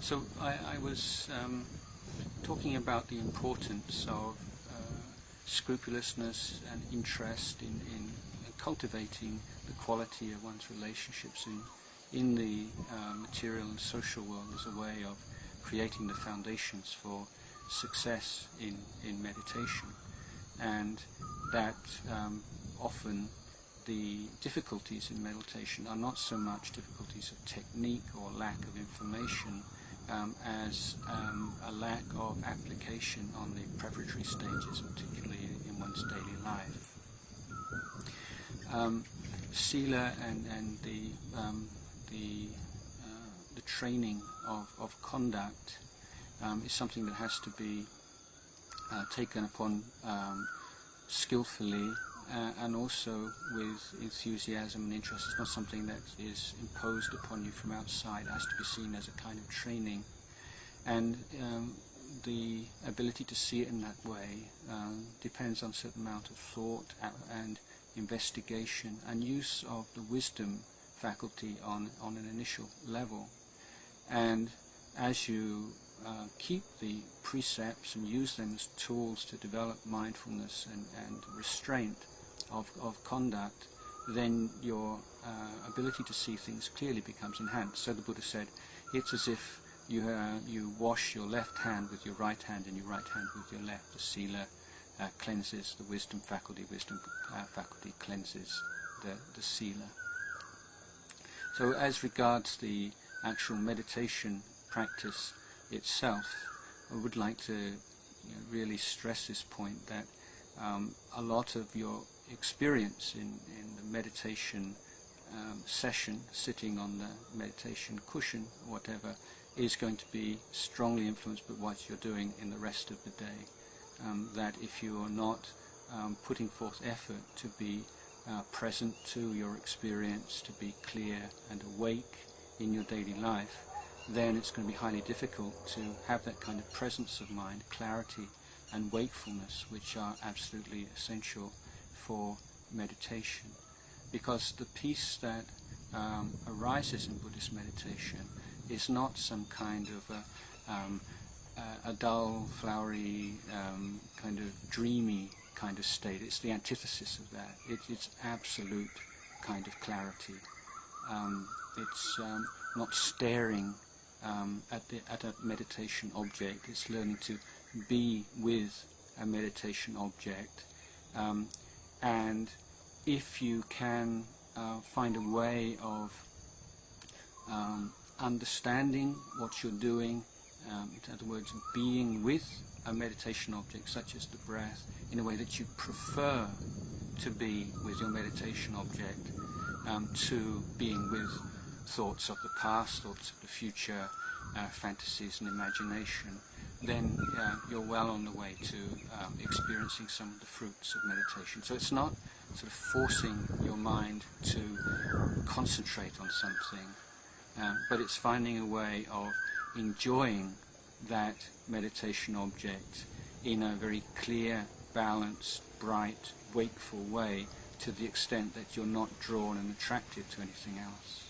So I was talking about the importance of scrupulousness and interest in cultivating the quality of one's relationships in the material and social world as a way of creating the foundations for success in meditation, and that often the difficulties in meditation are not so much difficulties of technique or lack of information as a lack of application on the preparatory stages, particularly in one's daily life. Sila and the training of conduct is something that has to be taken upon skillfully and also with enthusiasm and interest. It's not something that is imposed upon you from outside. It has to be seen as a kind of training. And the ability to see it in that way depends on a certain amount of thought and investigation and use of the wisdom faculty on an initial level. And as you keep the precepts and use them as tools to develop mindfulness and restraint of conduct, then your ability to see things clearly becomes enhanced. So the Buddha said, it's as if you wash your left hand with your right hand and your right hand with your left. The sila cleanses the wisdom faculty cleanses the sila. So as regards the actual meditation practice itself, I would like to really stress this point that a lot of your experience in the meditation session, sitting on the meditation cushion or whatever, is going to be strongly influenced by what you're doing in the rest of the day. That if you are not putting forth effort to be present to your experience, to be clear and awake in your daily life, then it's going to be highly difficult to have that kind of presence of mind, clarity and wakefulness, which are absolutely essential for meditation. Because the peace that arises in Buddhist meditation is not some kind of a dull, flowery, kind of dreamy kind of state. It's the antithesis of that. It's absolute kind of clarity. It's not staring at a meditation object. It's learning to be with a meditation object. And if you can find a way of understanding what you're doing, in other words, being with a meditation object such as the breath in a way that you prefer to be with your meditation object to being with thoughts of the past, thoughts of the future, fantasies and imagination, then you're well on the way to experiencing some of the fruits of meditation. So it's not sort of forcing your mind to concentrate on something, but it's finding a way of enjoying that meditation object in a very clear, balanced, bright, wakeful way, to the extent that you're not drawn and attracted to anything else.